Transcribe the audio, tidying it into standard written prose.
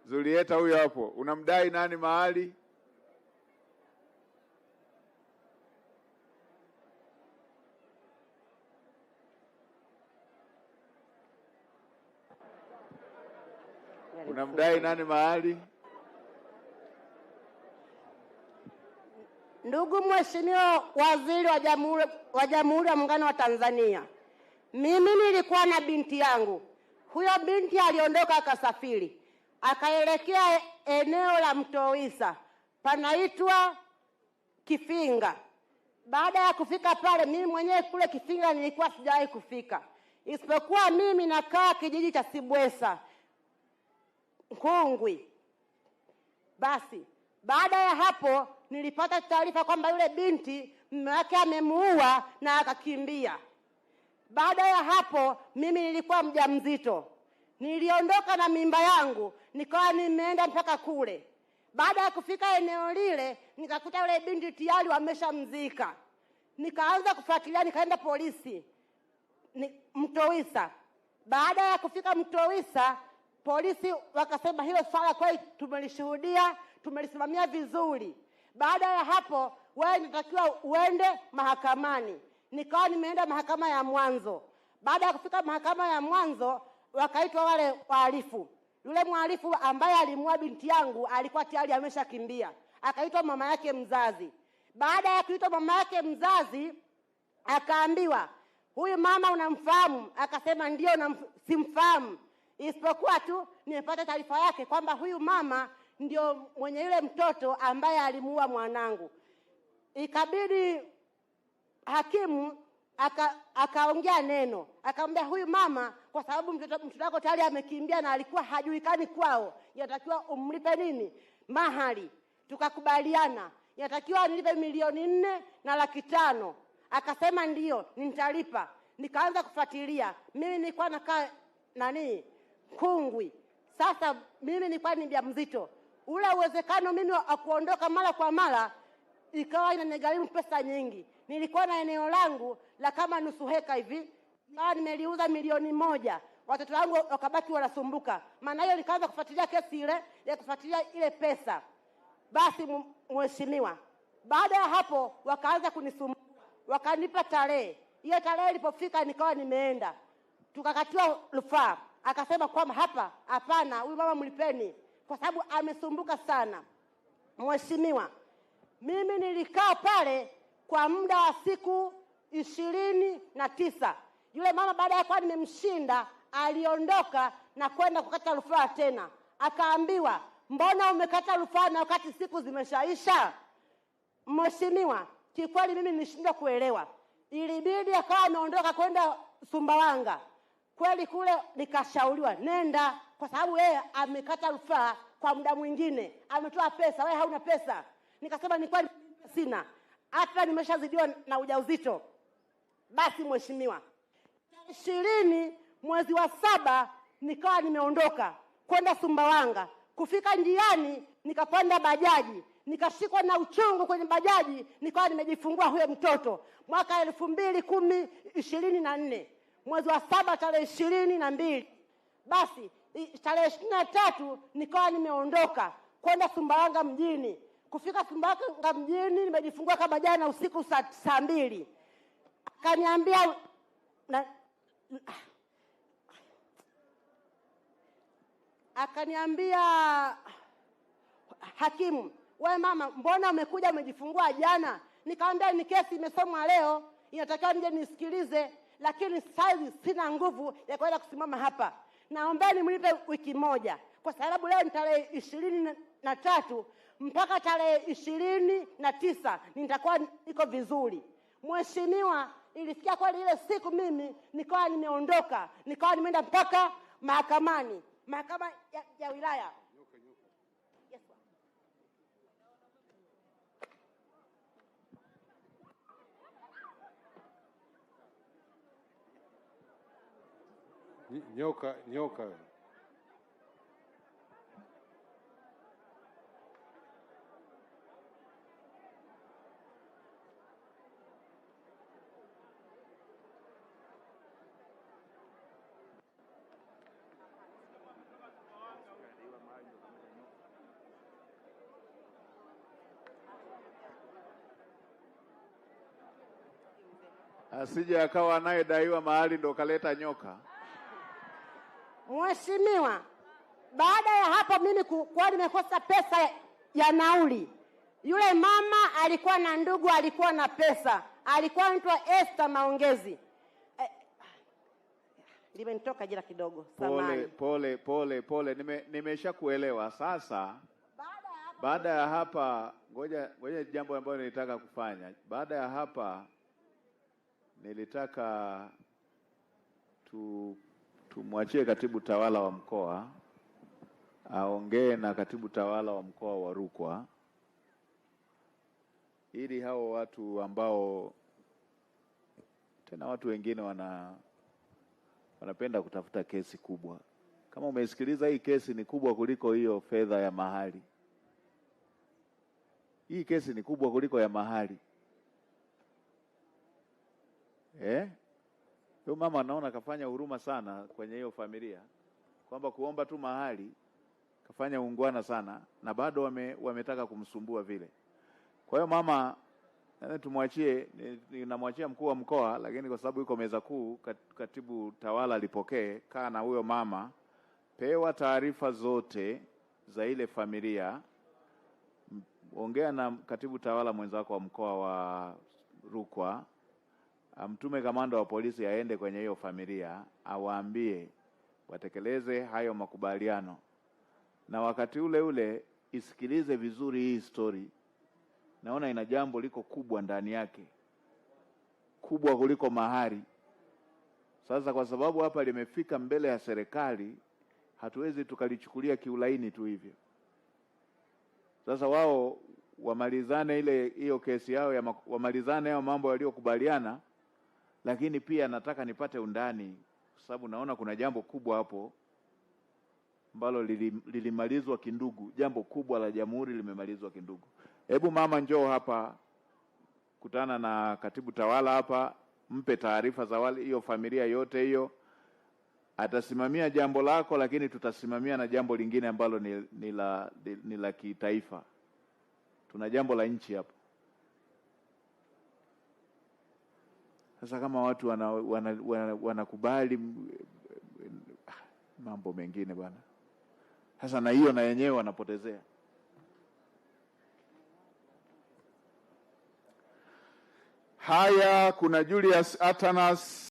Zulieta huyo hapo. Unamdai nani mahali? Unamdai nani mahali? Ndugu Mheshimiwa Waziri wa Jamhuri ya Muungano wa Tanzania, mimi nilikuwa na binti yangu. Huyo binti aliondoka akasafiri, akaelekea eneo la Mtowisa, panaitwa Kifinga. Baada ya kufika pale, mimi mwenyewe kule Kifinga nilikuwa sijawahi kufika, isipokuwa mimi nakaa kijiji cha Sibwesa Nkungwi. Basi baada ya hapo nilipata taarifa kwamba yule binti mume wake amemuua na akakimbia. Baada ya hapo mimi nilikuwa mjamzito. Niliondoka na mimba yangu, nikawa nimeenda mpaka kule. Baada ya kufika eneo lile, nikakuta yule binti tayari wameshamzika. Nikaanza kufuatilia, nikaenda polisi Mtowisa. Baada ya kufika Mtowisa, polisi wakasema hilo swala kweli tumelishuhudia, tumelisimamia vizuri. Baada ya hapo, wewe unatakiwa uende mahakamani. Nikawa nimeenda mahakama ya mwanzo. Baada ya kufika mahakama ya mwanzo, wakaitwa wale wahalifu. Yule mhalifu ambaye alimuua binti yangu alikuwa tayari ameshakimbia. Akaitwa mama yake mzazi. Baada ya kuitwa mama yake mzazi, akaambiwa, "Huyu mama unamfahamu?" Akasema, "Ndio, simfahamu. Isipokuwa tu nimepata taarifa yake kwamba huyu mama ndio mwenye yule mtoto ambaye alimuua mwanangu." Ikabidi hakimu akaongea neno, akamwambia huyu mama, kwa sababu mtoto wako tayari amekimbia na alikuwa hajulikani kwao, yatakiwa umlipe nini? Mahari. Tukakubaliana yatakiwa nilipe 4,500,000. Akasema ndio, nitalipa. Nikaanza kufuatilia. Mimi nilikuwa nakaa Nkungwi. Sasa mimi nilikuwa ni mjamzito. Ule uwezekano mimi akuondoka mara kwa mara ikawa inanigharimu pesa nyingi. Nilikuwa na eneo langu la kama nusu heka hivi. Nimeliuza 1,000,000. Watoto wangu wakabaki wanasumbuka. Maana hiyo nikaanza kufuatilia kesi ile, ya kufuatilia ile pesa. Basi mheshimiwa, baada ya hapo wakaanza kunisumbua. Wakanipa tarehe. Hiyo tarehe ilipofika nikawa nimeenda. Tukakatiwa rufaa. Akasema kwamba hapana, huyu mama mlipeni kwa sababu amesumbuka sana. Mheshimiwa, mimi nilikaa pale kwa muda wa siku 29. Yule mama baada ya kuwa nimemshinda aliondoka na kwenda kukata rufaa tena. Akaambiwa, "Mbona umekata rufaa na wakati siku zimeshaisha?" Mheshimiwa, kikweli mimi nilishindwa kuelewa. Ilibidi akawa ameondoka kwenda Sumbawanga. Kweli kule nikashauriwa, "Nenda kwa sababu yeye amekata rufaa kwa muda mwingine. Ametoa pesa, wewe hauna pesa." Nikasema ni kweli sina. Hata nimeshazidiwa na ujauzito. Basi mheshimiwa, 20 mwezi wa 7 nikawa nimeondoka kwenda Sumbawanga. Kufika njiani nikapanda bajaji. Nikashikwa na uchungu kwenye bajaji, nikawa nimejifungua huyo mtoto. Mwaka 2024. Mwezi wa 7 tarehe 22. Basi tarehe 23 nikawa nimeondoka kwenda Sumbawanga mjini. Kufika Sumbawanga mjini nimejifungua kama jana usiku saa 2. Akaniambia hakimu, "Wewe mama, mbona umekuja umejifungua jana?" Nikamwambia ni kesi imesomwa leo, inatakiwa nje nisikilize, lakini sasa sina nguvu ya kwenda kusimama hapa. Naombeni mnipe wiki moja kwa sababu leo ni tarehe 23 mpaka tarehe 29 nitakuwa niko vizuri. Mheshimiwa, ilifikia kweli ile siku mimi nikawa nimeondoka, nikawa nimeenda mpaka mahakamani, mahakama ya wilaya. Yes, nyoka. asije akawa anayedaiwa mahali ndo kaleta nyoka. Mheshimiwa, baada ya hapo mimi kwa nimekosa pesa ya nauli. Yule mama alikuwa na ndugu, alikuwa na pesa, alikuwa anaitwa Esther Maongezi. Limenitoka jina kidogo, samahani. Pole. Nimeshakuelewa sasa. Baada ya hapa ngoja jambo ambalo nilitaka kufanya. Baada ya hapa nilitaka tumwachie katibu tawala wa mkoa aongee na katibu tawala wa mkoa wa Rukwa, ili hao watu ambao tena watu wengine wanapenda kutafuta kesi kubwa. Kama umesikiliza, hii kesi ni kubwa kuliko hiyo fedha ya mahali. Hii kesi ni kubwa kuliko ya mahali. Huyo mama naona kafanya huruma sana kwenye hiyo familia, kwamba kuomba tu mahali kafanya ungwana sana, na bado wametaka kumsumbua vile. Kwa hiyo mama, tumwachie, ninamwachia mkuu wa mkoa, lakini kwa sababu yuko meza kuu, katibu tawala alipokee, kaa na huyo mama, pewa taarifa zote za ile familia, ongea na katibu tawala mwenzako wa mkoa wa Rukwa, amtume kamanda wa polisi aende kwenye hiyo familia, awaambie watekeleze hayo makubaliano, na wakati ule ule isikilize vizuri hii story. Naona ina jambo liko kubwa ndani yake, kubwa kuliko mahari. Sasa kwa sababu hapa limefika mbele ya serikali, hatuwezi tukalichukulia kiulaini tu hivyo. Sasa wao wamalizane hiyo kesi yao wamalizane hayo mambo yaliyokubaliana, lakini pia nataka nipate undani, kwa sababu naona kuna jambo kubwa hapo ambalo lilimalizwa kindugu. Jambo kubwa la jamhuri limemalizwa kindugu. Hebu mama, njoo hapa, kutana na katibu tawala hapa, mpe taarifa za wale hiyo familia yote hiyo. Atasimamia jambo lako, lakini tutasimamia na jambo lingine ambalo ni la kitaifa. Tuna jambo la nchi hapa. Sasa kama watu wanakubali mambo mengine bwana, sasa na hiyo na yenyewe wanapotezea. Haya, kuna Julius Atanas